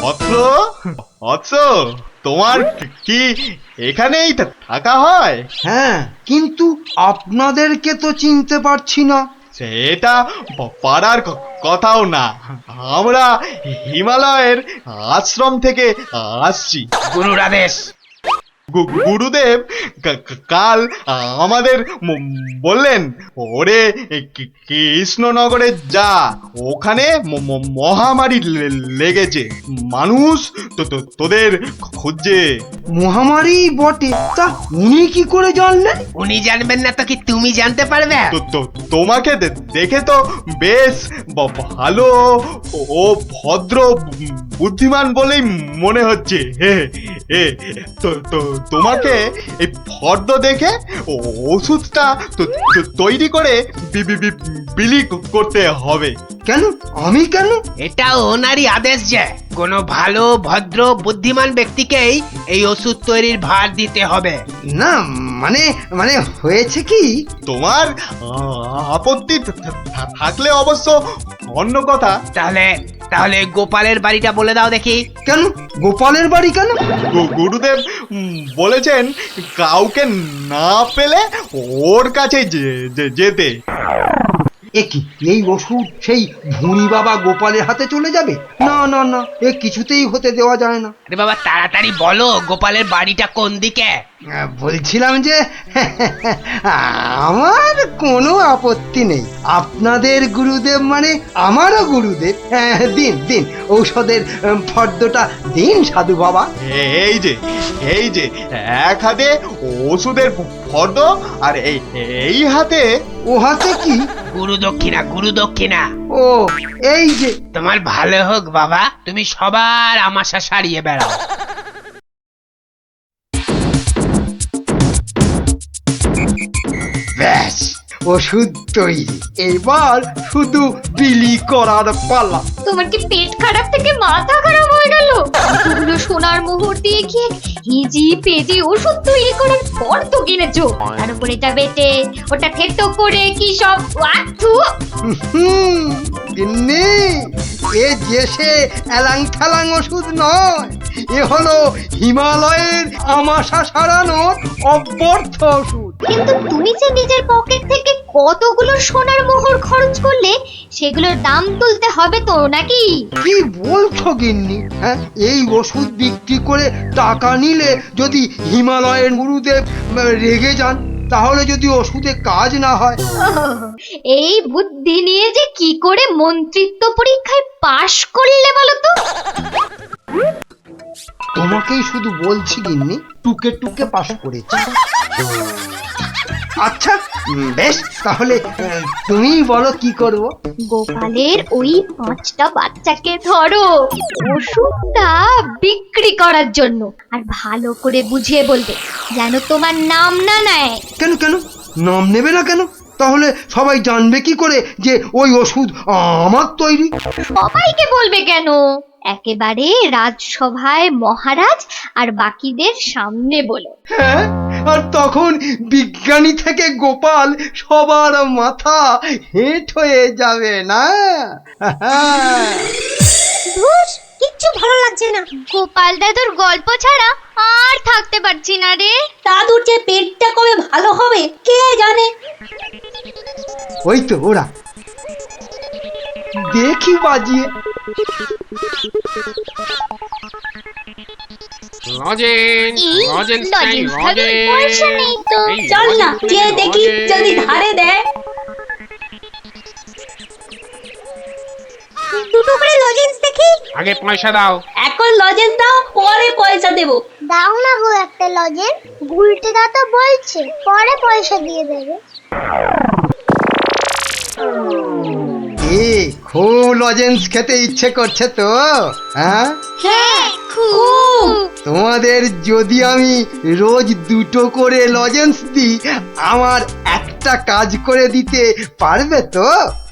অত্র অত্র তোমার কি এখানেই থাকা হয়? হ্যাঁ, কিন্তু আপনাদেরকে তো চিনতে পারছি না। সেটা পারার কথাও না। আমরা হিমালয়ের আশ্রম থেকে আসছি। গুরুর আদেশ। গুরুদেব কাল আমাদের বললেন, ওরে কৃষ্ণনগরে যা, ওখানে মহামারী লেগেছে, মানুষ তোদের খুঁজছে। মহামারী বটে, তা উনি কি করে জানলেন? উনি জানবেন না তো কি তুমি জানতে পারবে? তোমাকে দেখে তো বেশ ভালো ও ভদ্র বুদ্ধিমান বলেই মনে হচ্ছে। তোমাকে এই ফর্দ দেখে ওষুধটা তৈরি করে বিলি করতে হবে। কেন? আমি কেন? এটা ওনারই আদেশ যে কোনো ভালো ভদ্র বুদ্ধিমান ব্যক্তিকেই এই ওষুধ তৈরির ভার দিতে হবে। না, মানে মানে হয়েছে কি, তোমার আপত্তি থাকলে অবশ্য অন্য কথা। তাহলে তাহলে গোপালের বাড়িটা বলে দাও দেখি। কেন গোপালের বাড়ি কেন? গুরুদেব বলেছেন কাউকে না পেলে ওর কাছে যেতে। কি এই ওষুধ সেই ভুঁড়ি বাবা গোপালের হাতে চলে যাবে? না না না, এ কিছুতেই হতে দেওয়া যায় না। আরে বাবা তাড়াতাড়ি বলো গোপালের বাড়িটা কোন দিকে? বলছিলাম যে আমার কোনো আপত্তি নেই। আপনাদের গুরুদেব মানে আমারও গুরুদেব। দিন দিন ঔষধের ফর্দটা দিন সাধু বাবা। এই যে এক হাতে ওষুধের ফর্দ, আর এই হাতে। ও হাতে কি? গুরু দক্ষিণা, গুরু দক্ষিণা। ও এই যে। তোমার ভালো হোক বাবা, তুমি সবার আমাশা সারিয়ে বেড়াও। ব্যাস, ওষুধ তৈরি, এবার শুধু বিলি করার পালা। তোমার কি পেট খারাপ থেকে মাথা খারাপ হয়ে গেল? এতগুলো সোনার মোহর দিয়ে কি হিজি পেজি ওষুধ তৈরি করার পর তো কিনেছো, তার উপরে এটা বেটে ওটা থেতো করে কি সব আঠু। গিন্নি, এ যে সে এলাং থালাং ওষুধ নয়, এ হলো হিমালয়ের আমাশা সারানোর অব্যর্থ ওষুধ। কিন্তু তুমি যে নিজের পকেট থেকে কতগুলো সোনার মোহর খরচ করলে, সেগুলোর দাম তুলতে হবে তো নাকি? কি বলছো গিন্নি? হ্যাঁ, এই ওষুধ বিক্রি করে টাকা নিলে যদি হিমালয়ের গুরুদেব রেগে যান, তাহলে যদি ওষুধে কাজ না হয়। এই বুদ্ধি নিয়ে যে কি করে মন্ত্রিত্ব পরীক্ষায় পাশ করলে বলো তো? তোমাকেই শুধু বলছি গিন্নি, টুকে টুকে পাশ করেছি। আচ্ছা বেশ, তাহলে তুমি বলো কি করব। গোপালের ওই 5টা বাচ্চাকে ধরো ওষুধটা বিক্রি করার জন্য, আর ভালো করে বুঝিয়ে বলবে যেন তোমার নাম না নেয়। কেন কেন নাম নেবে না কেন? তাহলে সবাই জানবে কি করে যে ওই ওষুধ আমার তৈরি? সবাইকে বলবে কেন, একেবারে রাজসভায় মহারাজ আর বাকিদের সামনে বলো। হ্যাঁ, আর তখন বিজ্ঞানী থেকে গোপাল সবার মাথা হেঁট হয়ে যাবে না? কিচ্ছু ভালো লাগছে না, গোপাল দাদুর গল্প ছাড়া আর থাকতে পারছি না রে। দাদুর যে পেটটা কবে ভালো হবে কে জানে। ওই তো ওরা, দেখি বাজিয়ে। চল না যে দেখি যদি ধারে দেয়। দুটো করে লজেন্স দেখি। আগে পয়সা দাও। এখন লজেন্স দাও, পরে পয়সা দেবো। দাও না গো একটা লজেন্স, গুলটে দাদা বলছে পরে পয়সা দিয়ে দেবে। খুব লজেন্স খেতে ইচ্ছে করছে তো? হ্যাঁ হ্যাঁ খুব। তোমাদের যদি আমি রোজ 2টো করে লজেন্স দিই, আমার একটা কাজ করে দিতে পারবে তো?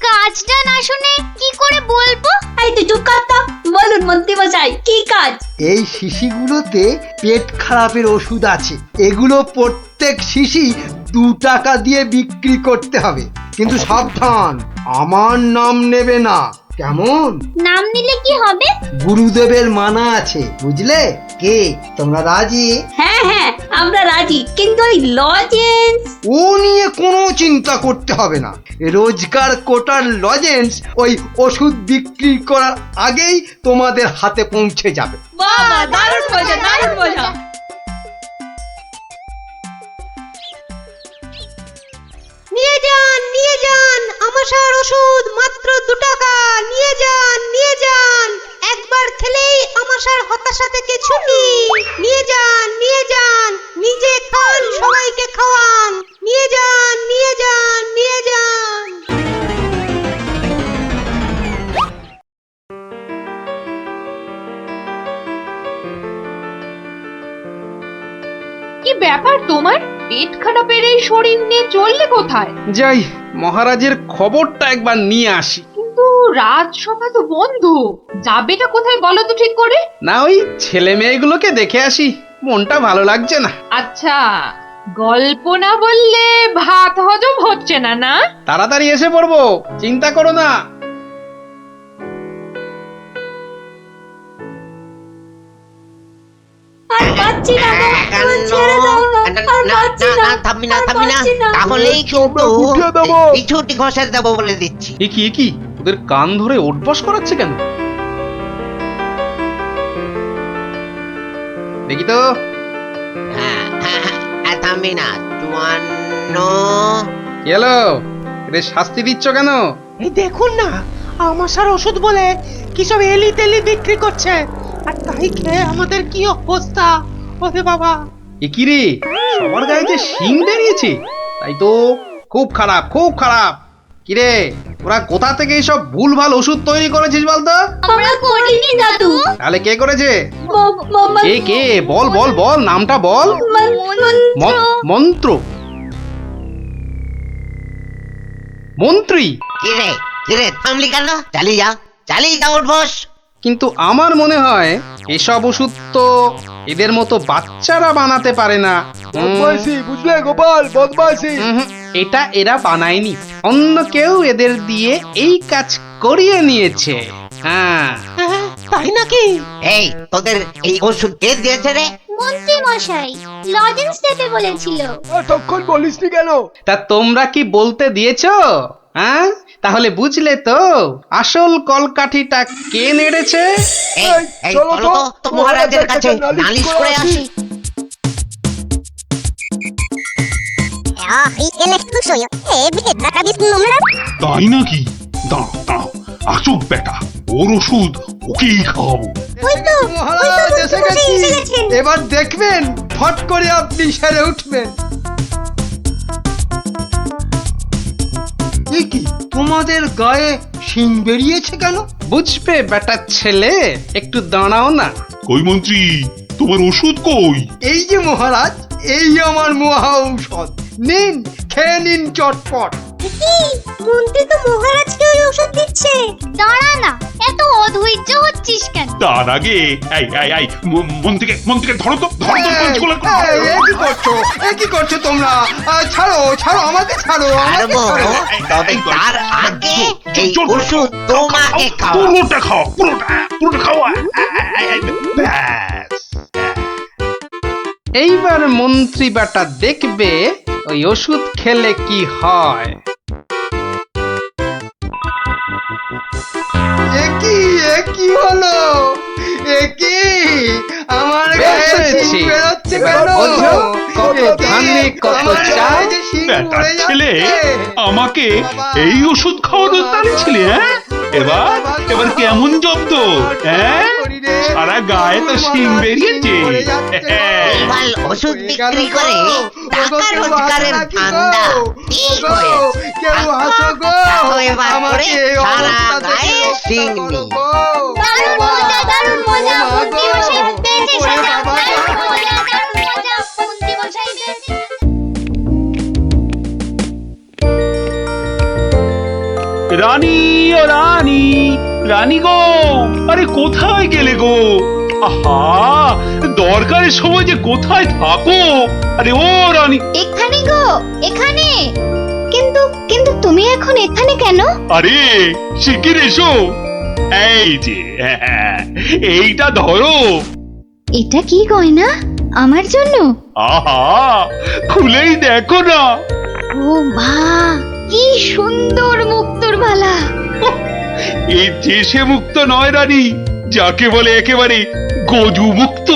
কাজটা না শুনে কি করে বলবো? এই তুই চুপ কর তো। বলুন মন্ত্রী মশাই, কি কাজ? এই শিশিগুলোতে পেট খারাপের ওষুধ আছে, এগুলো প্রত্যেক শিশি 2 টাকা দিয়ে বিক্রি করতে হবে। কিন্তু সাবধান, আমার নাম নেবে না, কেমন? নাম নিলে কি হবে? গুরুদেবের মানা আছে, বুঝলে? কে তোমরা রাজি? হ্যাঁ হ্যাঁ আমরা রাজি, কিন্তু ওই লজেন্স ও নিয়ে কোনো চিন্তা করতে হবে না। রোজগার কোটার লজেন্স ওই ওষুধ বিক্রি করার আগেই তোমাদের হাতে পৌঁছে যাবে। বাবা দারুণ মজা, দারুণ মজা। নিয়ে যান আমাশার ওষুধ, মাত্র 2 টাকা। নিয়ে যান একবার খেলেই আমাশার হতাশা থেকে ছুটি। নিয়ে যান নিজে খান, সবাইকে খাওয়ান। নিয়ে যান কি ব্যাপার তোমার? পেট খারাপের এই শরীর নিয়ে চললে কোথায়? যাই মহারাজের খবরটা একবার নিয়ে আসি। কিন্তু রাজসভা তো বন্ধ, যাবেটা কোথায় বলো তো ঠিক করে? না ওই ছেলে মেয়েগুলোকে দেখে আসি, মনটা ভালো লাগছে না। আচ্ছা, গল্প না বললে ভাত হজম হচ্ছে না না? তাড়াতাড়ি এসে পড়বো, চিন্তা করো না। আর পাচ্ছি না গো, আমার ছেড়ে দাও না, আর পাচ্ছি না, থামবি আর পাচ্ছি না। তাহলেই কিন্তু দেবো। ছুটি ঘষে দেবো বলে দিচ্ছি। এ কি ওদের কান ধরে ওঠবস করাচ্ছে কেন? দেখি তো। থামবি না, 54। কি হলো? এদের শাস্তি দিচ্ছ কেন? এই দেখুন না, আমাশার ওষুধ বলে কি সব এলি তেলি বিক্রি করছে, আর তাই খেয়ে আমাদের কি অবস্থা। ওরে বাবা, এ কি রে, সবার গায়ে যে শিং বেরিয়েছে, তাই তো খুব খারাপ, খুব খারাপ। কিরে, ওরা কোথা থেকে এইসব ভুলভাল ওষুধ তৈরি করেছিস বলতো? আমরা করিনি দাদু। তাহলে কে করেছে? মামা কে বল বল বল, নামটা বল। মন্ত্র মন্ত্রী? কিরে থামলি কেন? চালিয়ে যা উঠবস। কিন্তু আমার মনে হয় এসব ওষুধ তো এদের মতো বাচ্চারা বানাতে পারে না। বুঝলে গোপাল, বদমাইশি। এটা এরা বানায়নি, অন্য কেউ এদের দিয়ে এই কাজ করিয়ে নিয়েছে। হ্যাঁ, হ্যাঁ, তাই নাকি? এই তোদের এই ওষুধ কে দিয়েছে রে? মন্ত্রী মশাই লজেন্স দিতে বলেছিল। তখন বলিসনি কেন? তা তোমরা কি বলতে দিয়েছো? হ্যাঁ, তাহলে বুঝলে তো আসল কলকাঠিটা কে নেড়েছে। এই চলো তো মহারাজের কাছে নালিশ করে আসি। তাই নাকি? দাঁড়াও আসুক বেটা, ওর ওষুধ ওকেই খাওয়াবো। মহারাজ এসে গেছি। এবার দেখবেন ফট করে আপনি সেরে উঠবেন। এ কি, তোমাদের গায়ে শিং বেরিয়েছে কেন? বুঝবে বেটা ছেলে, একটু দাঁড়াও না। কই মন্ত্রী, তোমার ওষুধ কই? এই যে মহারাজ, এই আমার মহা ঔষধ, নিন খেয়ে নিন চটপট। মন্ত্রী তো মহারাজকে ওই ওষুধ দিচ্ছে। দাঁড়া না, এত অধৈর্য হচ্ছিস কেন? তার আগে এই মন্ত্রীকে ধরো তো, পঞ্চকোলা এ কি করছো তোমরা? ছাড়ো আমাকে, ছাড়ো আমাকে, ছাড়ো। তবে তার আগে এই ওষুধ তোমাকে খাওয়া। পুরোটা খাও, পুরোটা খাওয়া। ব্যাস। এইবার মন্ত্রী বেটা দেখবে ওই ওষুধ খেলে কি হয়। এ কি হলো? এ কি আমার গায়ে শিং বেরোচ্ছে কেন? ওঝো, কত ধানে কত চাল। বেটার ছেলে, আমাকে এই ওষুধ খাওয়ানোর তালে ছিলে? হ্যাঁ, এবার কেমন জব্দ? হ্যাঁ, সারা গায়ে তো শিং বেরিয়েছে। এবার ওষুধ বিক্রি করে টাকা রোজগারের ধান্দা ঠিক হয়েছে। কেউ হাসো গো, তাও এবার করে আমাকে এই সারা অবস্থা থেকে গায়ে রক্ষা শিং করো নেই। গো। দারুণ মজা, দারুণ মজা, মন্ত্রী মশাই পেয়েছে সাজা। দারুণ মজা, মন্ত্রী মশাই পেয়েছে। রানী ও রানী গো, আরে কোথায় গেলে গো? আহা, দরকারের সময় যে কোথায় থাকো? আরে ও রানী। এখানে গো, এখানে। কিন্তু তুমি এখন এখানে কেন? আরে শিগগির এসো, এই যে এইটা ধরো। এটা কি গয়না আমার জন্য? আহা, খুলেই দেখো না। ও মা, কি সুন্দর মুক্তোর মালা! এই দেশে মুক্ত নয় রানী, যাকে বলে একেবারে গজু মুক্ত।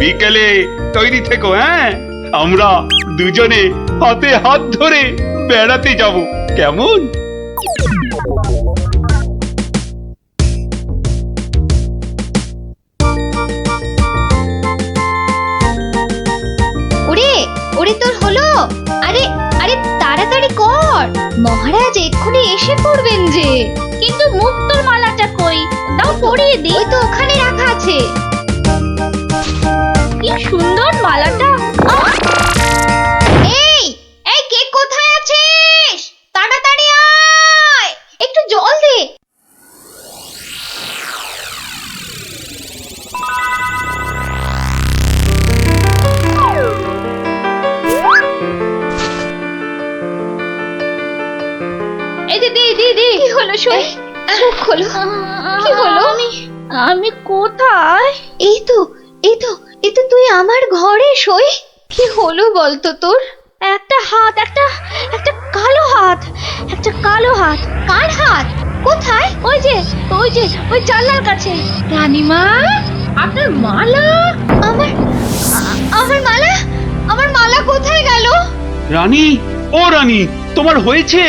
বিকেলে তৈরি থেকো, হ্যাঁ? আমরা দুজনে হাতে হাত ধরে বেড়াতে যাব, কেমন? ওরে ওরে, তোর হলো? আরে আরে, তাড়াতাড়ি কর, মহারাজ এক্ষুনি এসে পড়বেন যে। কিন্তু মুক্তোর মালাটা কই? দাও পরিয়ে দিই। ওই তো ওখানে রাখা আছে। কি সুন্দর মালাটা! এই এই, কে কোথায় আছিস? তাড়াতাড়ি আয়, একটু জল দে। এই যে দিদি, কি হলো? সই চোখ হলো, কি হলো? আমি কোথায়? এই তো এই তো এই তো, তুই আমার ঘরে। সই, কি হলো বলতো তোর? একটা হাত, একটা একটা কালো হাত, একটা কালো হাত। কার হাত? কোথায়? ওই যে ওই জানলার কাছে। রানীমা, আপনার মালা! আমার মালা, আমার মালা কোথায় গেল? রানী, ও রানী, তোমার হয়েছে?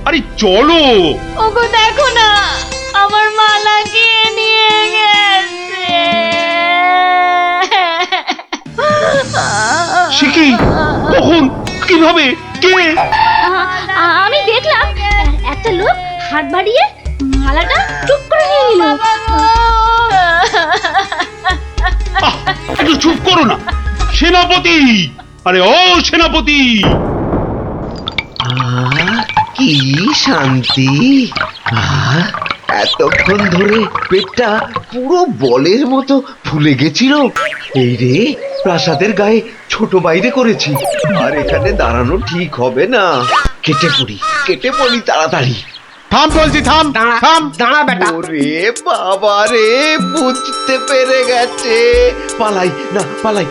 আরে চলো। ওগো দেখো না, আমার মালা কে নিয়ে গেছে। সে কি? কখন? কিভাবে? কে? আমি দেখলাম একটা লোক হাত বাড়িয়ে মালাটা চুপ করে নিয়ে নিল। আহ, একটু চুপ করো না সেনাপতি। আরে ও সেনাপতি! কি শান্তি! এতক্ষণ ধরে পেটটা পুরো বলের মতো ফুলে গেছিল। এই রে, প্রাসাদের গায়ে ছোট বাইরে করেছি, আর এখানে দাঁড়ানো ঠিক হবে না। কেটে পড়ি তাড়াতাড়ি। থাম বলছি, থাম থাম। দাঁড়া বেটা। ওরে বাবা রে, বুঝতে পেরে গেছে। পালাই না, পালাই।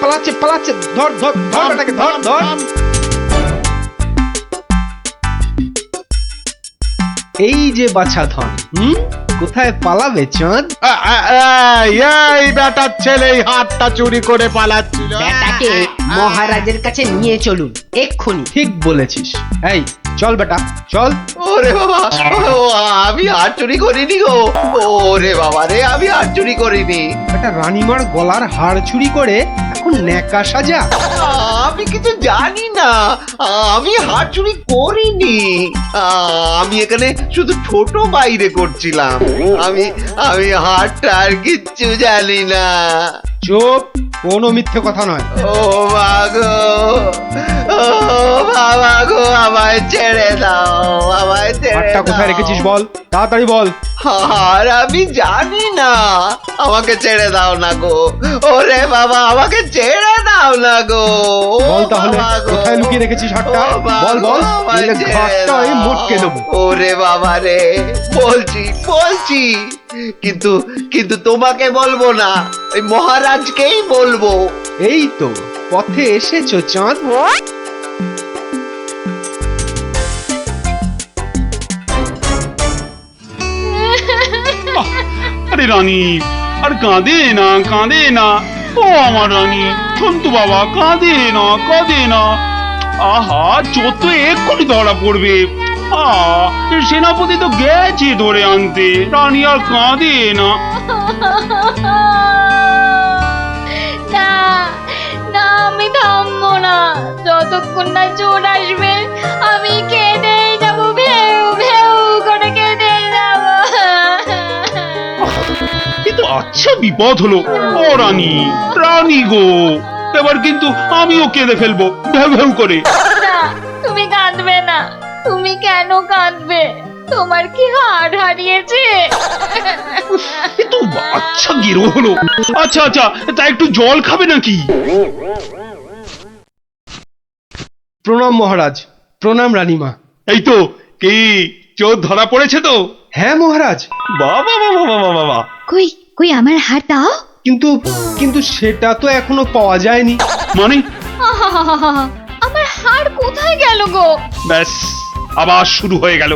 পালাচ্ছে পালাচ্ছে, ধর ধর ধর বেটাকে, ধর ধর। এই যে বাছা ধন, কোথায় পালাবে চাঁদ? এই বেটার ছেলে এই হাতটা চুরি করে পালাচ্ছিল। বেটাকে মহারাজের কাছে নিয়ে চলুন এক্ষুনি। ঠিক বলেছিস। এই চল বেটা, চল। ওরে বাবা, আমি হাত চুরি করিনি গো। ওরে বাবা রে, আমি হাত চুরি করিনি। একটা রানীমার গলার হাড় চুরি করে এখন ন্যাকা সাজা। আমি কিছু জানি না, আমি হাত চুরি করিনি। আমি এখানে শুধু ছোট বাইরে করছিলাম। আমি হাতটা আর কিচ্ছু জানি না। চুপ, কোনো মিথ্যে কথা নয়। ও মাগো, ও বাবা গো, আমায় ছেড়ে দাও, আমায় ছেড়ে হাড়টা কোথায় দাও। রেখেছিস বল, তাড়াতাড়ি বল। আর আমি জানি না, আমাকে ছেড়ে দাও না গো। ওরে বাবা, আমাকে ছেড়ে দাও না গো। বল তাহলে, বাবা গো। কোথায় লুকিয়ে রেখেছিস হাড়টা? ও বাবা বল বল, গো, আমায় নইলে ছেড়ে ঘাটটা আমি দাও। মোটকে দেবো। ওরে বাবা রে, বলছি, কিন্তু তোমাকে বলবো না, ওই মহারাজকেই বলবো। এই তো পথে এসেছো চাঁদ। আরে রানী, আর কাঁদে না। ও আমার রানী, সন্তু বাবা, কাঁদে না। আহা, চোর তো এক্ষুনি ধরা পড়বে। সেনাপতি তো গেছে ধরে আনতে। রানী আর কাঁদে না। না না, আমি থামবো না যতক্ষণ না চোর আসবে। আমি কেঁদেই যাবো, ভেউ ভেউ করে কেঁদে যাবো। কিন্তু আচ্ছা বিপদ হলো। ও রানী গো, এবার কিন্তু আমিও কেঁদে ফেলবো ভেউ ভেউ করে। না, তুমি কাঁদবে না। তুমি কেন কাঁদবে? তোমার কি হাড় হারিয়েছে? কিন্তু আচ্ছা গেরো হলো। আচ্ছা তা একটু জল খাবে নাকি? প্রণাম মহারাজ, প্রণাম রানীমা। এই তো, কি চোর ধরা পড়েছে তো? হ্যাঁ মহারাজ, বাবা বাবা বাবা বাবা, কই কই আমার হার দাও। কিন্তু কিন্তু সেটা তো এখনো পাওয়া যায়নি। মানে আহাহাহাহা, আমার হার কোথায় গেল গো? ব্যাস আবার শুরু হয়ে গেল।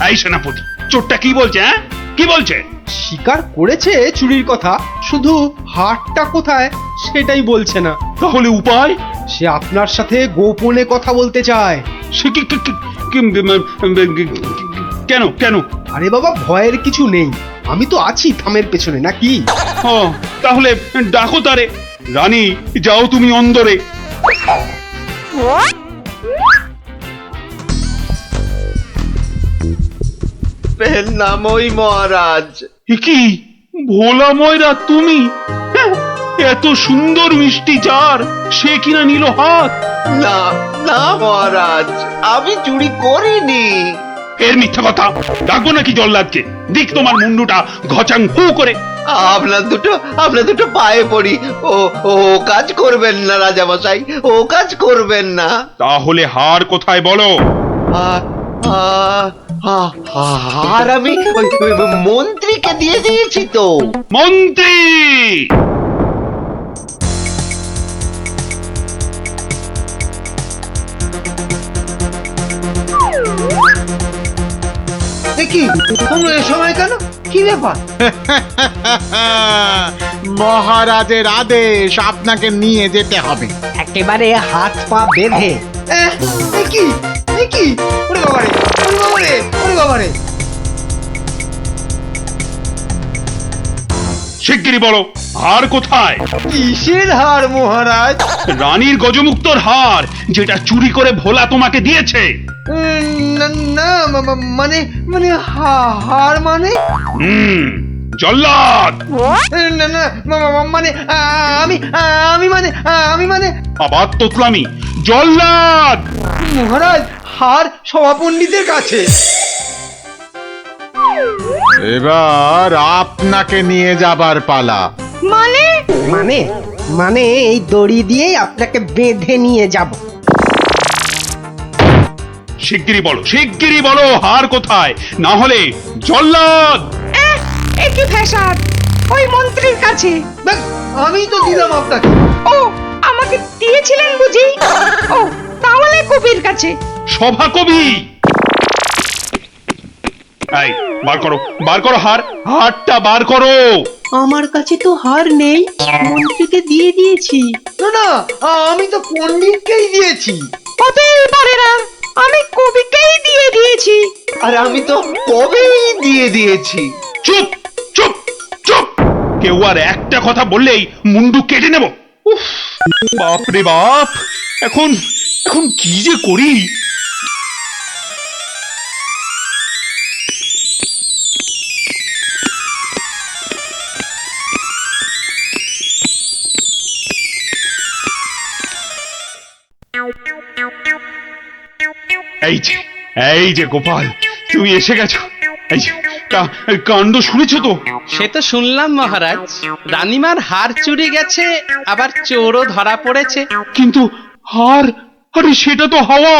এই সেনাপতি, চোরটা কি বলছে? হ্যাঁ, কি বলছে? স্বীকার করেছে চুরির কথা, শুধু হারটা কোথায় সেটাই বলছে না। তাহলে উপায়? সে আপনার সাথে গোপনে কথা বলতে চায়। সে কেন কেন? আরে বাবা, ভয়ের কিছু নেই, আমি তো আছি থামের পেছনে, নাকি? ও, তাহলে ডাকো তারে। রানী, যাও তুমি অন্দরে। নামই মহারাজ। এ কি ভোলা ময়রা তুমি? হ্যাঁ, এত সুন্দর মিষ্টি চার, সে কিনা নিল হাত। না না মহারাজ, আমি চুরি করিনি। এর মিথ্যা কথা। ডাকবো নাকি জল্লাদকে? দিক তোমার মুন্ডুটা ঘচাং ফু করে। আপনার দুটো পায়ে পড়ি, ও ও কাজ করবেন না রাজামশাই, ও কাজ করবেন না। তাহলে হার কোথায় বলো? আর আমি ওই মন্ত্রীকে দিয়ে দিয়েছি তো। মন্ত্রী! কি তোমরা এ সময় কেন? কি ব্যাপার? মহারাজের আদেশ, আপনাকে নিয়ে যেতে হবে। একেবারে হাত পা বেঁধে। কি কি? ওরে বাবারে, ওরে বাবারে, ওরে বাবারে! শিগগিরই বলো, হার কোথায়? কিসের হার মহারাজ? রানীর গজমুক্তর হার, যেটা চুরি করে ভোলা তোমাকে দিয়েছে। না না, মানে মানে হার মানে? জল্লাদ! না না, মানে আমি মানে আবার তোতলামি। জল্লাদ! মহারাজ, হার সভাপণ্ডিতের কাছে। এবার আপনাকে নিয়ে যাবার পালা। মানে মানে মানে এই দড়ি দিয়েই আপনাকে বেঁধে নিয়ে যাব। শিগগিরই বলো হার কোথায়, না হলে জল্লাদ! একই ফ্যাশন, ওই মন্ত্রীর কাছে। আমি তো দিলাম আপনাকে। ও, আমাকে দিয়েছিলেন বুঝি? ও, তাহলে কবির কাছে। সভা কবি! এই, বার করো হারটা বার করো। আমার কাছে তো হার নেই, মন্ত্রীকে দিয়ে দিয়েছি। না না, আমি তো পণ্ডিতকেই দিয়েছি। হতেই পারে না, আমি কবিকেই দিয়ে দিয়েছি। আর আমি তো কবেই দিয়ে দিয়েছি। চুপ চুপ চুপ! কেউ আর একটা কথা বললেই মুন্ডু কেটে নেব। উফ, বাপ রে বাপ! এখন কি যে করি! এই যে গোপাল, তুমি এসে গেছো। এই যে কাণ্ড শুনেছো তো? সে তো শুনলাম মহারাজ, রানীমার হার চুরি গেছে, আবার চোরও ধরা পড়েছে। কিন্তু হার, আরে সেটা তো হাওয়া।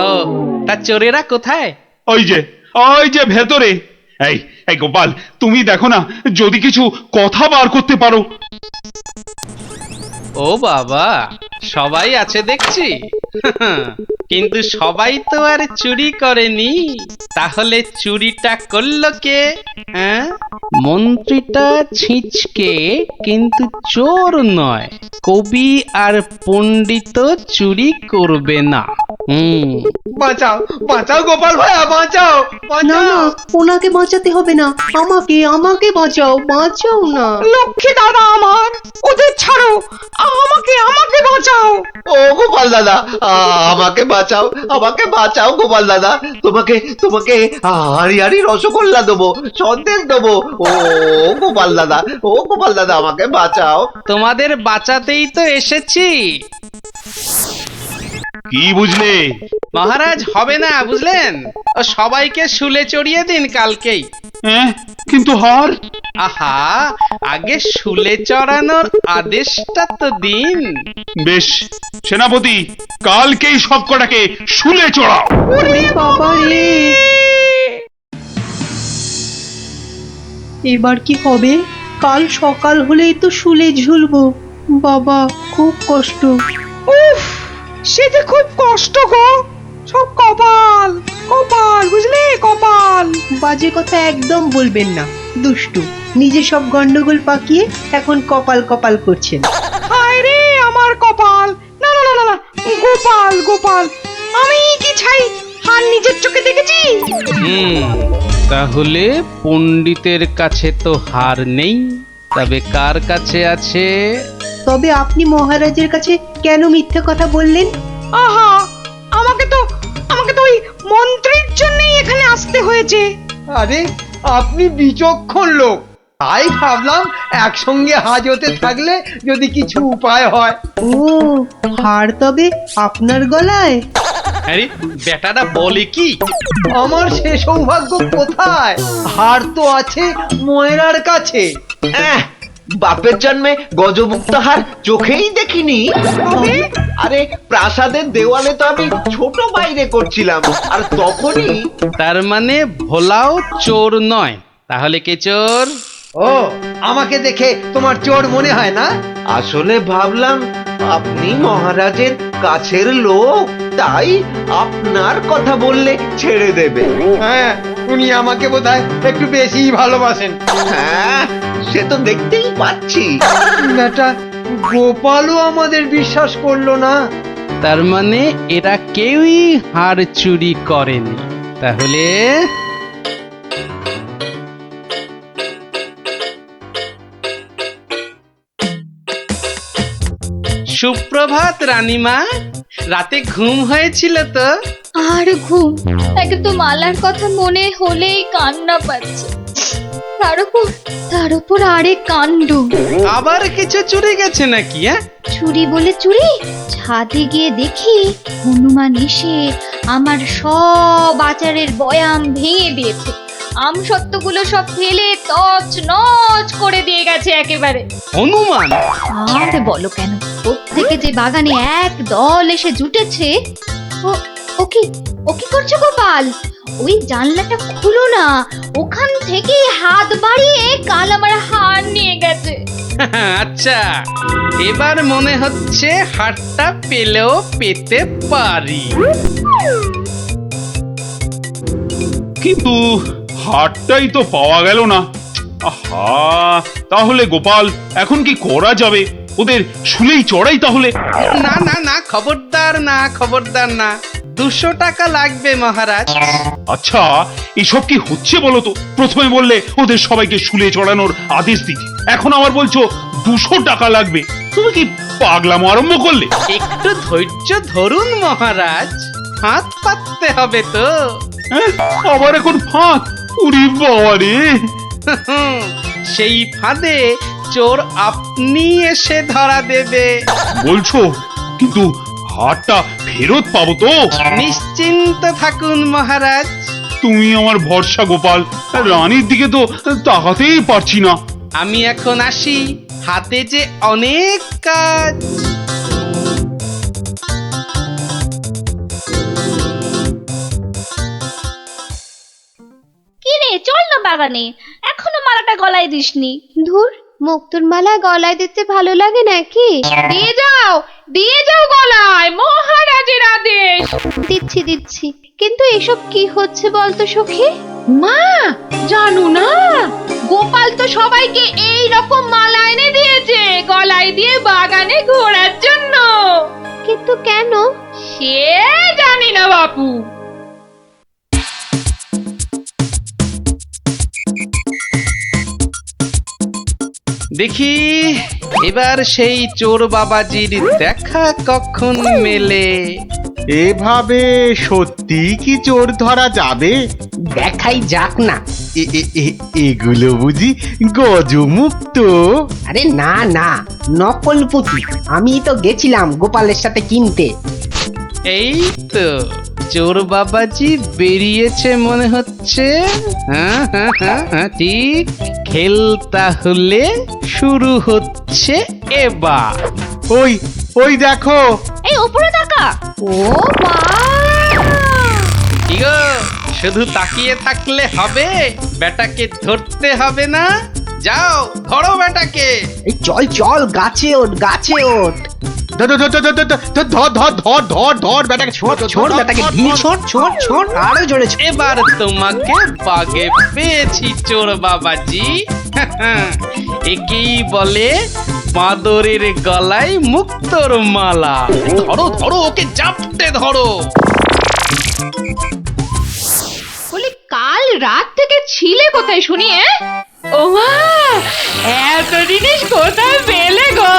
ও, তা চোরেরা কোথায়? ওই যে ভেতরে। এই গোপাল, তুমি দেখো না, যদি কিছু কথা বার করতে পারো। ও বাবা, সবাই আছে দেখছি। কিন্তু সবাই তো আর চুরি করেনি, তাহলে চুরিটা করলো কে? হ্যাঁ, মন্ত্রীটা ছিঁচকে, কিন্তু চোর নয়। কবি আর পণ্ডিত চুরি করবে না। বাঁচাও বাঁচাও গোপাল ভাইয়া, বাঁচাও বাঁচাও। ওনাকে বাঁচাতে হবে না, আমাকে বাঁচাও, বাঁচাও না। লক্ষ্মী দাদা আমার, ওদের ছাড়ো, আমাকে বাঁচাও। ও গোপাল দাদা, আমাকে বাঁচাও গোপাল দাদা। তোমাকে হাড়ি রসগোল্লা দেবো, সন্দেশ দেবো। ও গোপাল দাদা, আমাকে বাঁচাও। তোমাদের বাঁচাতেই তো এসেছি। কি বুঝলে? মহারাজ, হবে না বুঝলেন, ও সবাইকে শুলে চড়িয়ে দিন কালকেই। কিন্তু হার? আহা, আগে শুলে চড়ানোর আদেশটা তো দিন। বেশ সেনাপতি, কালকেই সব কটাকে শুলে চড়াও। ওরে বাবা রে! এবার কি হবে? কাল সকাল হলেই তো শুলে ঝুলবো। বাবা, খুব কষ্ট। উফ, সে যে খুব কষ্ট গো। সব কপাল, কপাল, বুঝলে, কপাল। বাজে কথা একদম বলবেন না, দুষ্টু। নিজে সব গন্ডগোল পাকিয়ে এখন কপাল কপাল করছেন। হায় রে আমার কপাল! না না না না, গোপাল, গোপাল, আমি কি ছাই হার নিজের চোখে দেখেছি? তাহলে পণ্ডিতের কাছে তো হার নেই, তবে কার কাছে আছে? তবে আপনি মহারাজের কাছে কেন মিথ্যে কথা বললেন? আহা, আমাকে তো ওই মন্ত্রীর জন্যই এখানে আসতে হয়েছে। আরে আপনি বিচক্ষণ লোক, তাই ভাবলাম একসঙ্গে হাজতে থাকলে যদি কিছু উপায় হয়। ও, হার তবে আপনার গলায়? আরে বেটাটা বলে কি? আমার সে সৌভাগ্য কোথায়? হার তো আছে ময়রার কাছে। বাপের জন্মে গজমুক্ত হার চোখেই দেখিনি। আরে প্রাসাদের দেওয়ালে তো আমি ছোট বাইরে করছিলাম, আর তখনই। তার মানে ভোলাও চোর নয়, তাহলে কে চোর? ও, আমাকে দেখে তোমার চোর মনে হয় না? আসলে ভাবলাম আপনি মহারাজের কাছের লোক, তাই আপনার কথা বললে ছেড়ে দেবে। হ্যাঁ, উনি আমাকে বোধহয় একটু বেশি ভালোবাসেন। হ্যাঁ, সে তো দেখতেই পাচ্ছি। বেটা গোপালও আমাদের বিশ্বাস করলো না। তার মানে এরা কেউই হার চুরি করেনি। তাহলে সুপ্রভাত রানীমা, রাতে ঘুম হয়েছিল তো? আর ঘুম, তাকে তো মালার কথা মনে হলেই কান্না পাচ্ছে। তার উপর আরেক কাণ্ড। আবার কিছু চুরি গেছে নাকি? চুরি বলে চুরি, ছাদে গিয়ে দেখি হনুমান এসে আমার সব আচারের বয়াম ভেঙে দিয়েছে। আমসত্ত্বগুলো সব ফেলে তছ নছ করে দিয়ে গেছে একেবারে। হনুমান? আর বলো কেন, প্রত্যেকে যে বাগানে এক দল এসে জুটেছে। ও কি করছো গোপাল? ওই জানলাটা খুলো না, ওখান থেকে হাত বাড়িয়ে কাল আমার হার নিয়ে গেছে। আচ্ছা, এবার মনে হচ্ছে হারটা পেলেও পেতে পারি। কিন্তু হারটাই তো পাওয়া গেল না। আহা, তাহলে গোপাল এখন কি করা যাবে? ওদের শুলেই চড়াই তাহলে। না না না, খবরদার না, খবরদার না। 200 টাকা লাগবে মহারাজ। আচ্ছা, এসব কি হচ্ছে বলো তো? প্রথমে বললে ওদের সবাইকে শুলে চড়ানোর আদেশ দিতে, এখন আবার বলছো 200 টাকা লাগবে। তুমি কি পাগলামো আরম্ভ করলে? একটু ধৈর্য ধরুন মহারাজ, হাত পাততে হবে তো। আবার এখন ফাঁক? উরি বাবা রে! সেই ফাঁদে চোর আপনি এসে ধরা দেবে। বলছো, কিন্তু হারটা ফেরত পাবো তো? নিশ্চিন্ত থাকুন মহারাজ। তুমি আমার ভরসা গোপাল, রানীর দিকে তো তাকাতেই পারছি না। আমি এখন আসি, হাতে যে অনেক কাজ। কি রে, চল না বাগানে, এখনো মালাটা গলায় দিসনি। ধুর, মুক্তোর মালা গলায় দিতে ভালো লাগে নাকি? দিয়ে যাও গলায়, মহারাজের আদেশ। দিচ্ছি, কিন্তু এসব কি হচ্ছে বলতো সখী? মা, জানো না, গোপাল তো সবাইকে এই রকম মালা এনে দিয়েছে গলায় দিয়ে বাগানে ঘোরার জন্য। কিন্তু কেন? সে জানি না বাপু। দেখি এবার সেই চোর বাবাজির দেখা কখন মেলে। এভাবে সত্যি কি চোর ধরা যাবে? দেখাই যাক না। এগুলো বুঝি গজমুক্ত? আরে না না, নকল পুঁতি। আমি তো গেছিলাম গোপালের সাথে কিনতে। এই তো চোর বাবাজি বেরিয়েছে মনে হচ্ছে। হ্যাঁ, ঠিক। খেল তাহলে শুরু হচ্ছে এবার। ওই দেখো, এই উপরে তাকা। ও মা! কি গো, শুধু তাকিয়ে থাকলে হবে? বেটাকে ধরতে হবে না? যাও ধরো বেটাকে। এই চল চল, গাছে ওঠ, গাছে ওঠ। ধর ধর ধর ধর ধর ধর ধর ধর ধর বেটাকে ছোট ছোট বেটাকে ঢিল ছোট ছোট ছোট, আরো জোরে ছোট। এবার তোমাকে বাগে পেয়েছি চোর বাবাজি। একেই বলে বাঁদরের গলায় মুক্তোর মালা। ধরো ধরো, ওকে জাপটে ধরো। বলি কাল রাত থেকে ছিলে কোথায় শুনি? ও মা, এত জিনিস কোথায় পেলে গো?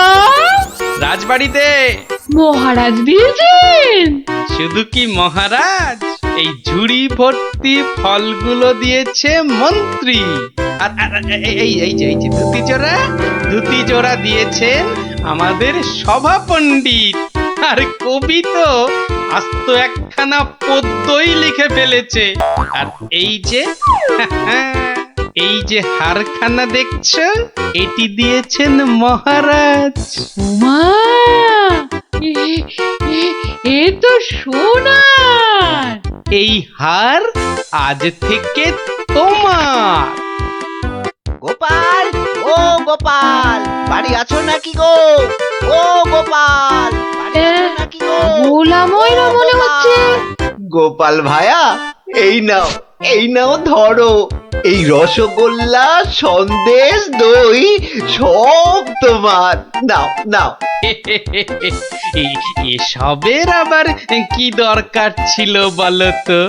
রাজবাড়িতে। মহারাজ দিয়েছেন? শুধু কি মহারাজ, এই ঝুড়ি ভর্তি ফলগুলো দিয়েছে মন্ত্রী। আর এই যে ধুতি জোড়া দিয়েছেন আমাদের সভা পণ্ডিত। আর কবি তো আস্ত একখানা পদ্যই লিখে ফেলেছে। আর এই যে হারখানা দেখছো, এটি দিয়েছেন মহারাজ। মা, এ তো সোনার। এই হার আজ থেকে তোমার। গোপাল, ও গোপাল, বাড়ি আছো নাকি গো? ও গোপাল, বাড়ি আছো নাকি গো? ভোলা ময়রা মনে হচ্ছে। গোপাল ভায়া, এই নাও ধরো। এই রসগোল্লা, সন্দেশ, দই সব তোমার। নাও নাও। এসবের আবার কি দরকার ছিল বলো তো?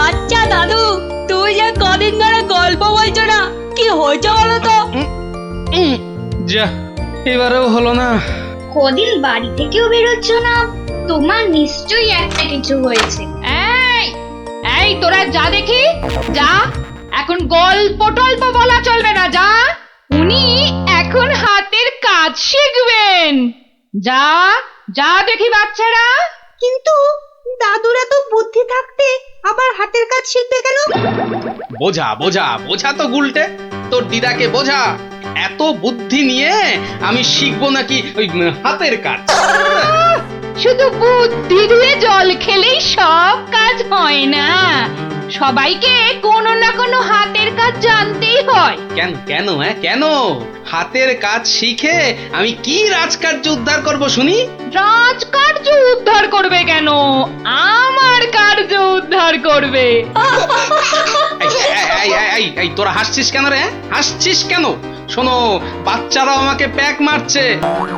আচ্ছা দাদু, তুই যে কদিন ধরে গল্প বলছো না, কি হয়েছে বলো তো? যা, এবারেও হলো না। কদিন বাড়ি থেকেও বেরোচ্ছ না, তোমার নিশ্চয়ই একটা কিছু হয়েছে। এই এই তোরা যা দেখি, যা। এখন গল্প টল্প বলা চলবে না, যা। উনি এখন হাতের কাজ শিখবেন। যা যা দেখি বাচ্চারা। কিন্তু দাদুরা তো বুদ্ধি থাকতে আবার হাতের কাজ শিখবে কেন? বোঝা বোঝা বোঝা তো গুলটে, তোর দিদাকে বোঝা। এত বুদ্ধি নিয়ে আমি শিখবো নাকি ওই হাতের কাজ? শুধু বুদ্ধি দিয়ে জল খেলেই সব কাজ হয় না, সবাইকে কোনো না কোনো হাতের কাজ জানতেই হয়। কেন কেন হাতের কাজ শিখে আমি কি রাজকার্য উদ্ধার করব শুনি? রাজকার্য উদ্ধার করবে কেন, আমার কার্য উদ্ধার করবে। এই তোরা হাসছিস কেন রে? হাসছিস কেন? শোনো, বাচ্চারাও আমাকে প্যাক মারছে।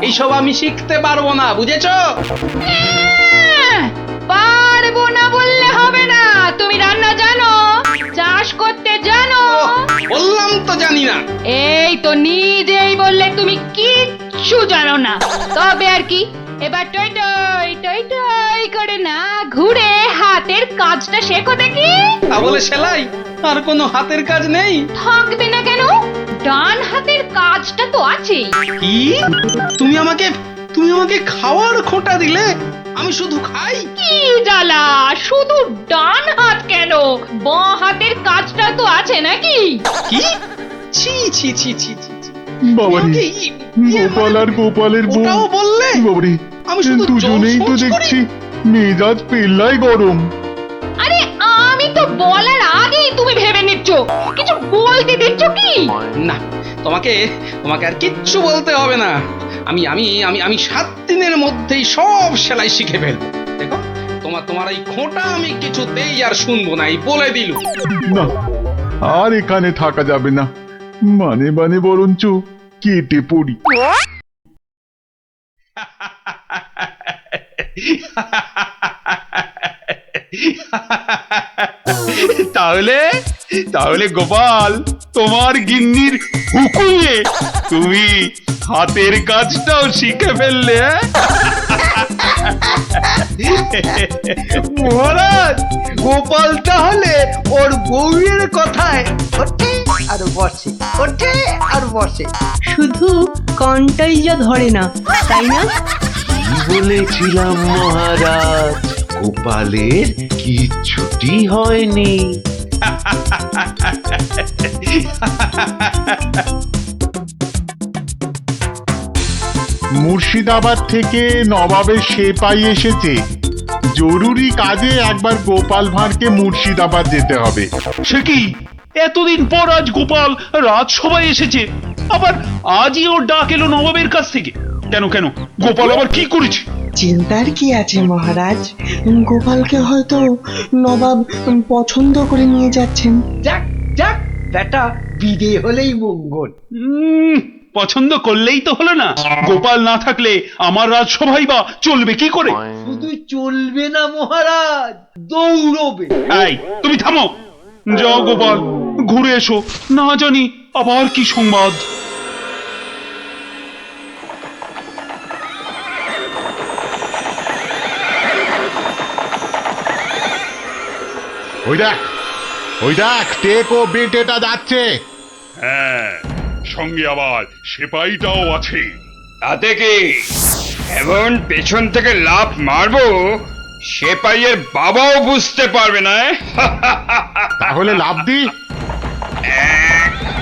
এইসব আমি শিখতে পারবো না, বুঝেছো? পারবো না বললে হবে না। তুমি রান্না জানো, চাষ করতে জানো? বললাম তো জানি না। এই তো নিজেই বললে তুমি কিচ্ছু জানো না। তবে আর কি, এবার টই টই টই টই করে না ঘুরে হাতের কাজটা শেখো দেখি। তা বলে সেলাই? আর কোনো হাতের কাজ নেই? থাকবে না কেন, ডান হাতের কাজটা তো আছেই। কি? তুমি আমাকে খাওয়ার খোঁটা দিলে? আমি শুধু খাই? কি জ্বালা, শুধু ডান হাত কেন, বাঁ হাতের কাজটা তো আছে নাকি? কি? ছি ছি ছি ছি ছি। বাবারে, গোপাল আর গোপালের বউ। ওটাও বললে? বাবারে, আমি শুধু দুজনেই তো দেখছি মেজাজ পেল্লাই গরম। আরে আমি তো বলার আগেই তুমি ভেবে নিচ্ছ, কিছু বলতে দিচ্ছ কি? না, তোমাকে আর কিচ্ছু বলতে হবে না। আমি 7 দিনের মধ্যেই সব সেলাই শিখে ফেলবো। দেখো, তোমার এই খোঁটা আমি কিছুতেই আর শুনবো না, এই বলে দিলু। না, আর এখানে থাকা যাবে না, মানে বরঞ্চ কেটে পড়ি। তাহলে গোপাল, তোমার গিন্নির হুকুমে তুমি হাতের কাজটাও শিখে ফেললে? মহারাজ, গোপাল তাহলে ওর বউয়ের কথায় ওঠে আর বসে, ওঠে আর বসে। শুধু কনটাই যা ধরে না, তাই না? কি বলেছিলাম মহারাজ, গোপালের কিচ্ছুটি হয়নি। মুর্শিদাবাদ থেকে নবাবের সেপাই এসেছে। জরুরি কাজে একবার গোপাল ভাঁড়কে মুর্শিদাবাদ যেতে হবে। সে কি, এতদিন পর আজ গোপাল রাজসভায় এসেছে, আবার আজই ওর ডাক এলো নবাবের কাছ থেকে? কেন কেন, গোপাল আবার কি করেছে? চিন্তার কি আছে মহারাজ, গোপালকে হয়তো নবাব পছন্দ করে নিয়ে যাচ্ছেন। যাক যাক, বেটা বিদে হলেই মঙ্গল। পছন্দ করলেই তো হলো না? গোপাল না থাকলে আমার রাজসভাই বা চলবে কি করে? শুধু চলবে না মহারাজ, দৌড়বে। এই, তুমি থামো। যাও গোপাল, ঘুরে এসো, না জানি আবার কি সংবাদ। ওই দেখ টেকো বেটেটা যাচ্ছে। হ্যাঁ, সঙ্গে আবার সেপাইটাও আছে। তাতে কি এমন পেছন থেকে লাফ মারবো সেপাইয়ের বাবাও বুঝতে পারবে না। তাহলে লাফ দি। 1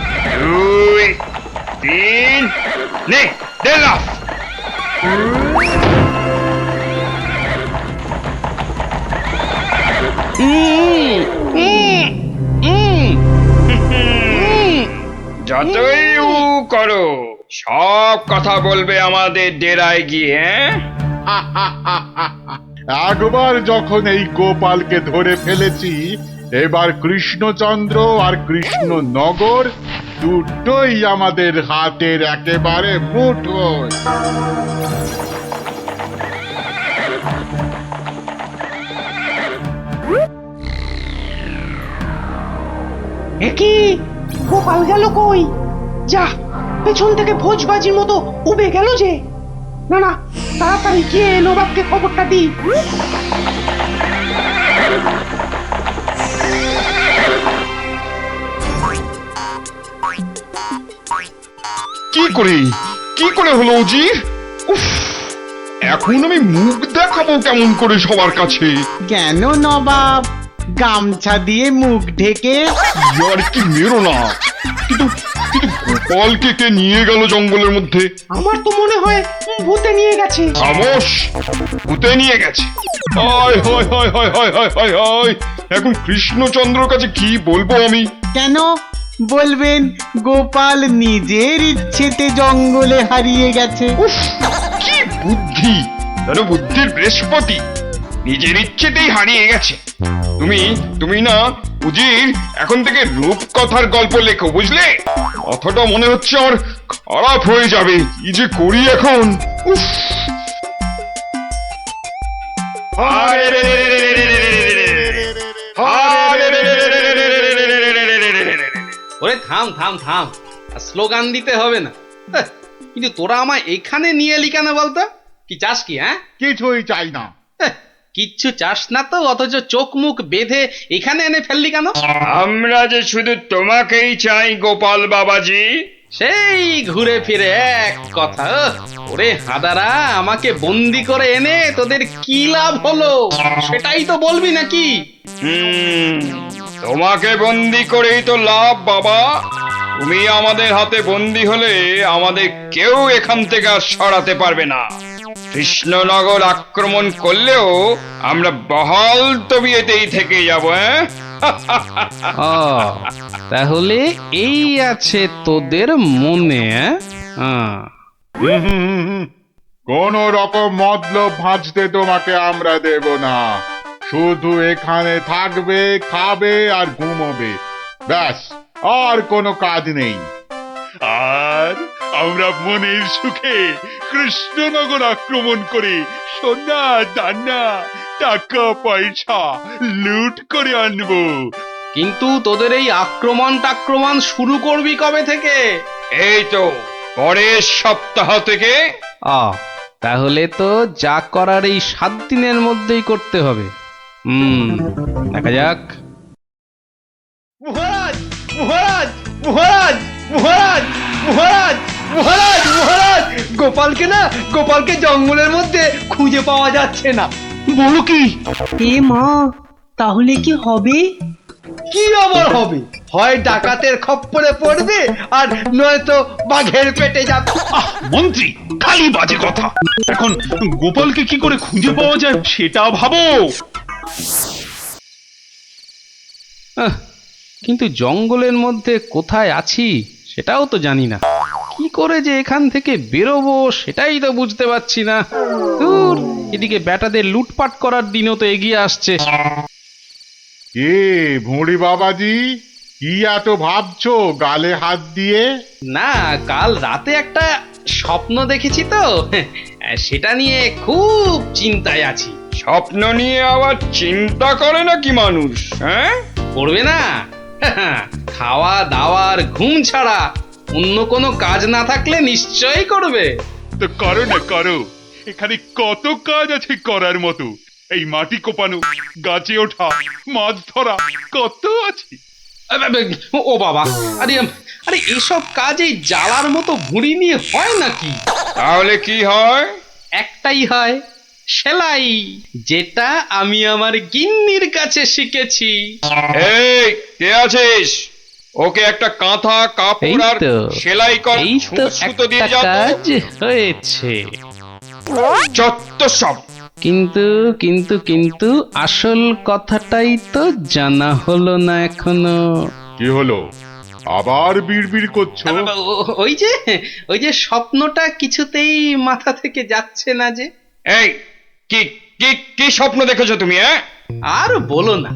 2 3 নে, দে লাফ। যতই উ করো, সব কথা বলবে আমাদের ডেরায় গিয়ে। একবার যখন এই গোপালকে ধরে ফেলেছি, এবার কৃষ্ণচন্দ্র আর কৃষ্ণনগর দুটোই আমাদের হাতের একেবারে মুঠোয়। একি গোপাল গেল কই? যা, পেছন থেকে ভোজবাজির মতো উবে গেল যে। না না, তাড়াতাড়ি গিয়ে নবাবকে খবরটা দি। কি করে হলো উজির? উফ, এখন আমি মুখ দেখাবো কেমন করে সবার কাছে? কেন নবাব, গামছা দিয়ে মুখ ঢেকে? আর কি মেরো না। কিন্তু গোপালকে কে নিয়ে গেল জঙ্গলের মধ্যে? আমার তো মনে হয় ভূতে নিয়ে গেছে। খামোশ, ভূতে নিয়ে গেছে? হায় হায় হায় হায় হায় হায় হায় হায়, এখন কৃষ্ণচন্দ্রর কাছে কি বলবো আমি? কেন বলবেন গোপাল নিজের ইচ্ছেতে জঙ্গলে হারিয়ে গেছে? উফ, কি বুদ্ধি! যেন বুদ্ধির বৃহস্পতি, নিজের ইচ্ছেতেই হারিয়ে গেছে। তুমি না উজির, এখন থেকে রূপকথার গল্প লেখো, বুঝলে? কথাটা মনে হচ্ছে আর খারাপ হয়ে যাবে। কি যে করি এখন! উফ! ওরে থাম থাম থাম, স্লোগান দিতে হবে না। কিন্তু তোরা আমায় এখানে নিয়ে এলি কেন বলতো? কি চাস কি? হ্যাঁ, কিছুই চাই না। কিচ্ছু চাস না তো, অথচ চোখ মুখ বেঁধে এখানে এনে ফেললি কেন? আমরা যে শুধু তোমাকেই চাই গোপাল বাবাজি। সেই ঘুরে ফিরে এক কথা। ওরে হাদারা, আমাকে বন্দি করে এনে তোদের কি লাভ হলো সেটাই তো বলবি নাকি? তোমাকে বন্দি করেই তো লাভ বাবা। তুমি আমাদের হাতে বন্দি হলে আমাদের কেউ এখান থেকে আর সরাতে পারবে না। কৃষ্ণনগর আক্রমণ করলেও আমরা বহাল তবিয়েতেই থেকে যাব। তাহলে এই আছে তোদের মনে? কোন রকম মতলব ভাঁজতে তোমাকে আমরা দেব না। শুধু এখানে থাকবে, খাবে আর ঘুমোবে, ব্যাস, আর কোনো কাজ নেই। আর আমরা মনের সুখে কৃষ্ণনগর আক্রমণ করে সোনা দানা টাকা পয়সা লুট করে আনবো। কিন্তু তোদের এই আক্রমণ শুরু করবি কবে থেকে? এই তো পরের সপ্তাহ থেকে। তাহলে তো যা করার এই 7 দিনের মধ্যেই করতে হবে। দেখা যাক। মহারাজ মহারাজ মহারাজ মহারাজ মহারাজ মহারাজ মহারাজ, গোপালকে জঙ্গলের মধ্যে খুঁজে পাওয়া যাচ্ছে না। বলো কি? এ মা, তাহলে কি হবে? কি আবার হবে? হয় ডাকাতের খপ্পরে পড়বে আর নয়তো বাঘের পেটে যাবে। আহ মন্ত্রী, খালি বাজে কথা। এখন গোপালকে কি করে খুঁজে পাওয়া যায় সেটা ভাবো। কিন্তু জঙ্গলের মধ্যে কোথায় আছি সেটাও তো জানি না। কি করে যে এখান থেকে বেরোবো সেটাই তো বুঝতে পারছি না। দূর, এদিকে ব্যাটাদের লুটপাট করার দিনও তো এগিয়ে আসছে। এ ভুঁড়ি বাবাজি, কি এত ভাবছো গালে হাত দিয়ে? না, কাল রাতে একটা স্বপ্ন দেখেছি তো, সেটা নিয়ে খুব চিন্তায় আছি। স্বপ্ন নিয়ে আবার চিন্তা করে নাকি মানুষ? হ্যাঁ, করবে না? খাওয়া দাওয়ার ঘুম ছাড়া অন্য কোনো কাজ না থাকলে নিশ্চয়ই করবে। তো করো না, করো। এখানে কত কাজ আছে করার মতো। এই মাটি কোপানো, গাছে ওঠা, মাছ ধরা, কত আছে। ও বাবা, আরে আরে এসব কাজ এই জ্বালার মতো ভুঁড়ি নিয়ে হয় নাকি? তাহলে কি হয়? একটাই হয়, সেলাই, যেটা আমি আমার গিন্নির কাছে শিখেছি। এই কে আছিস? ওকে একটা কাঁথা কাপড় আর সেলাই কর, সুতো দিয়ে যাও। কাজ হয়েছে। যত সব। কিন্তু কিন্তু কিন্তু আসল কথাটাই তো জানা হলো না এখনো। কি হলো? আবার বিড়বিড় করছো? ওই যে স্বপ্নটা কিছুতেই মাথা থেকে যাচ্ছে না যে। এই কি কি কি স্বপ্ন দেখেছো তুমি? আর বলো না,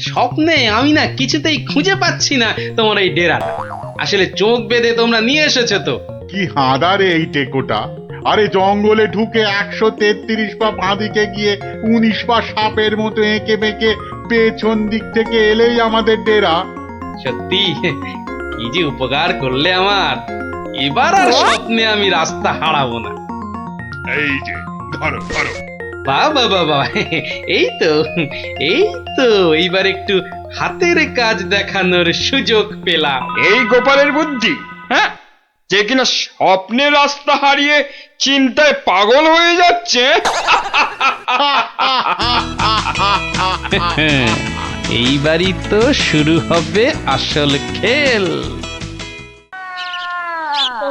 স্বপ্নে আমি না কিছুতেই খুঁজে পাচ্ছি না তোমার এই ডেরাটা। আসলে চোখ বেঁধে তোমরা নিয়ে এসেছো তো। কি হাঁদারে এই টেকোটা! আরে জঙ্গলে ঢুকে 133 পা বাঁদিকে গিয়ে 19 পা সাপের মতো এঁকে বেঁকে পেছন দিক থেকে এলেই আমাদের ডেরা। সত্যি কি যে উপকার করলে আমার। এবার আর স্বপ্নে আমি রাস্তা হারাবো না। এই যে ধরো ধরো। বাবা বাবা, এই তো এইবার একটু হাতের কাজ দেখানোর সুযোগ পেলাম। এই গোপালের বুদ্ধি, হ্যাঁ, যে কিনা স্বপ্নে রাস্তা হারিয়ে চিন্তায় পাগল হয়ে যাচ্ছে। এইবারই তো শুরু হবে আসল খেল।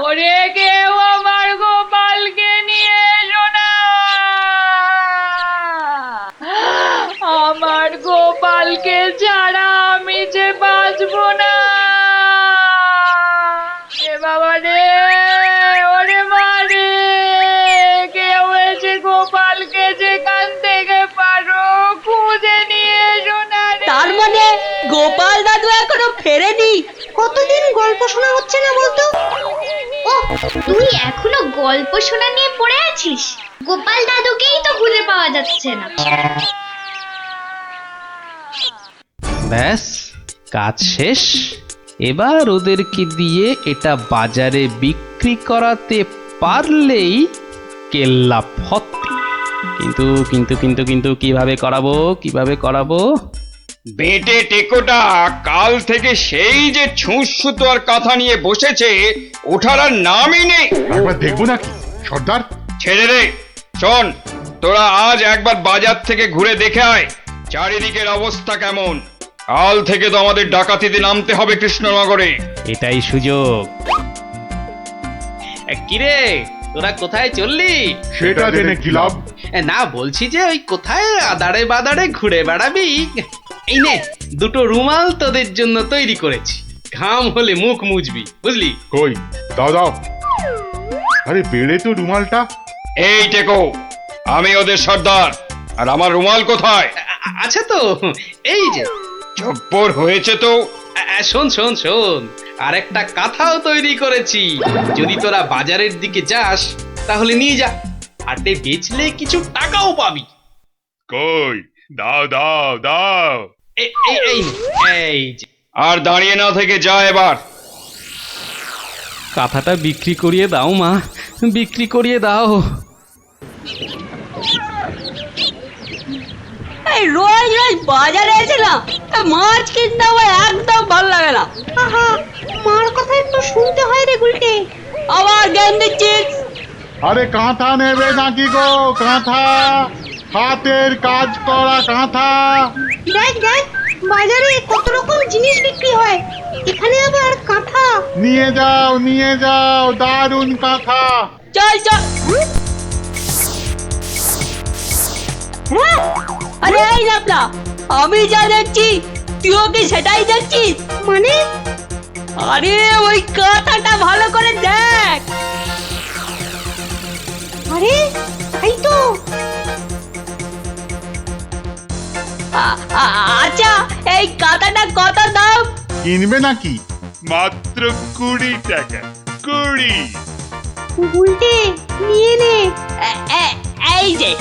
ওরে কেউ আমার গোপালকে নিয়ে এসো না, আমার গোপালকে ছাড়া আমি যে বাঁচবো না। এ বাবা রে, ওরে মা রে, কেউ এসে গোপালকে যেখান থেকে পারো খুঁজে নিয়ে এসো না রে। তার মানে গোপাল দাদু এখনো ফেরেনি? কতদিন গল্প শোনা হচ্ছে না বলতো? ও, তুই এখনো গল্প শোনা নিয়ে পড়ে আছিস? গোপাল দাদুকেই তো খুঁজে পাওয়া যাচ্ছে না। ব্যাস, কাজ শেষ। এবার ওদেরকে দিয়ে এটা বাজারে বিক্রি করাতে পারলেই কেল্লা ফত। কিন্তু কিন্তু কিন্তু কিন্তু কিভাবে করাবো? বেটে টেকোটা কাল থেকে সেই যে ছুঁচ সুতো আর কাঁথা নিয়ে বসেছে, ওঠার আর নামই নেই। একবার দেখবো নাকি সর্দার? ছেড়ে রে। শোন, তোরা আজ একবার বাজার থেকে ঘুরে দেখে আয় চারিদিকের অবস্থা কেমন। কাল থেকে তো আমাদের ডাকাতিতে নামতে হবে কৃষ্ণনগরে। এটাই সুযোগ। কিরে, তোরা কোথায় চললি? সেটা জেনে কি লাভ? না, বলছি যে ওই কোথায় আদারে বাদারে ঘুরে বেড়াবি। এই নে, দুটো রুমাল তোদের জন্য তৈরি করেছি। ঘাম হলে মুখ মুছবি, বুঝলি? কই দাও দাও। আরে বেড়ে তো রুমালটা। এই টেকো, আমি ওদের সর্দার, আর আমার রুমাল কোথায়? আচ্ছা তো, এই যে। জব্বর হয়েছে তো। শোন শোন শোন, আর একটা কাঁথাও তৈরি করেছি। যদি তোরা বাজারের দিকে যাস তাহলে নিয়ে যা, হাটে বেচলে কিছু টাকাও পাবি। কই দাও দাও দাও। এই যে। আর দাঁড়িয়ে না থেকে যা এবার। কাঁথাটা বিক্রি করিয়ে দাও মা, বিক্রি করিয়ে দাও। এই রোজ রোজ বাজারে এসে না মাছ কিনতে আমার একদম ভালো লাগে না। আহা, মার কথা একটু শুনতে হয় রে গুলটে। আবার জ্ঞান দিচ্ছিস? আরে কাঁথা নেবে নাকি গো? কাঁথা হাতের কাজ করা কাঁথা। দেখ দেখ বাজারে কত রকম জিনিস বিক্রি হয়, এখানে আবার কাঁথা। নিয়ে যাও দারুণ কাঁথা। চল চল। আরে এই লাপলা, আমি যা দেখছি তুইও কি সেটাই দেখছিস? মানে আরে ওই কাঁথাটা ভালো করে দেখ। আরে তাই তো। আচ্ছা এই কাঁথাটা কত দাম? কিনবে নাকি? মাত্র 20 টাকা 20। উল্টে নিয়ে নে। এই যে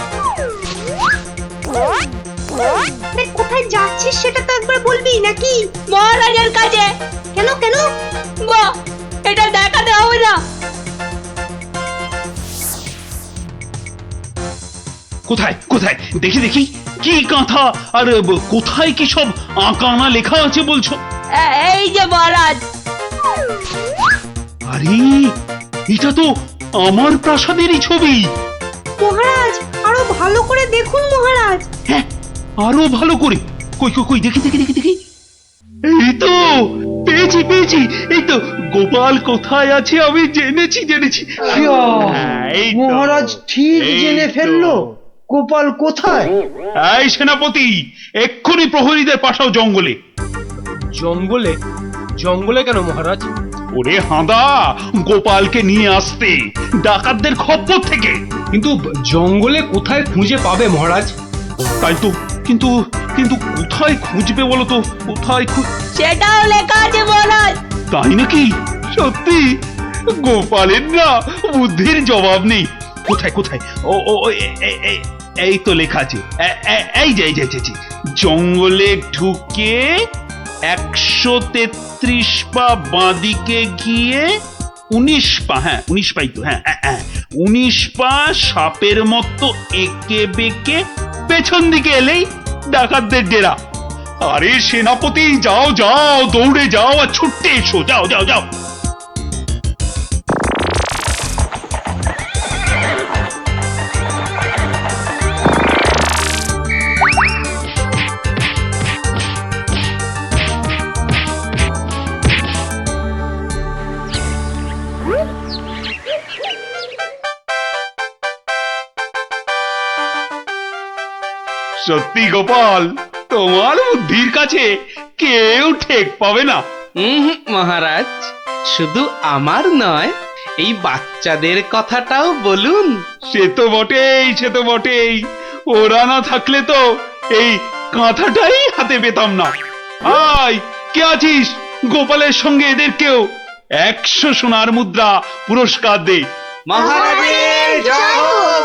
কোথায় যাচ্ছিস সেটা তো একবার বলবি নাকি? মহারাজের কাছে। কেন কেন? বাহ, এটা দেখাতে হবে না। কোথায় কোথায় দেখি দেখি কি কাঁথা আর কোথায় কি সব আঁকানা লেখা আছে বলছো? এই যে মহারাজ। আরে এটা তো আমার প্রাসাদেরই ছবি। মহারাজ আরো ভালো করে দেখুন মহারাজ। হ্যাঁ আরো ভালো করে। কই কই কই দেখি দেখি দেখি দেখি। এই তো পেয়েছি পেয়েছি। এই তো গোপাল কোথায় আছে আমি জেনেছি। এই তো, মহারাজ ঠিক এই জেনে তো। ফেললো গোপাল কোথায়। এই সেনাপতি, এক্ষুনি প্রহরীদের পাঠাও জঙ্গলে। জঙ্গলে? জঙ্গলে কেন মহারাজ? ওরে হাঁদা, গোপালকে নিয়ে আসতে ডাকাতদের খপ্পর থেকে। কিন্তু জঙ্গলে কোথায় খুঁজে পাবে মহারাজ? তাই তো, কিন্তু কিন্তু কোথায় খুঁজবে বলো তো? কোথায় সেটাও লেখা আছে মহারাজ। তাই নাকি? সত্যি? গোপালের না বুদ্ধির জবাব নেই। কোথায় কোথায়? ও ও এই তো লেখা আছে। এই যে জঙ্গলে ঢুকে 133 পা বাঁদিকে গিয়ে 19 পা, হ্যাঁ 19 পাই তো, হ্যাঁ 19 পা সাপের মতো এঁকে বেঁকে পেছন দিকে এলেই ডাকাতদের ডেরা। আরে সেনাপতি, যাও যাও, দৌড়ে যাও আর ছুটতে এসো, যাও যাও যাও। সত্যি গোপাল, তোমার বুদ্ধির কাছে কেউ ঠেক পাবে না। মহারাজ, শুধু আমার নয়, এই বাচ্চাদের কথাটাও বলুন। সে তো বটেই। ওরা না থাকলে তো এই কাঁথাটাই হাতে পেতাম না। আয়, কে আছিস? গোপালের সঙ্গে এদেরকেও 100 সোনার মুদ্রা পুরস্কার দে। মহারাজের জয় হোক।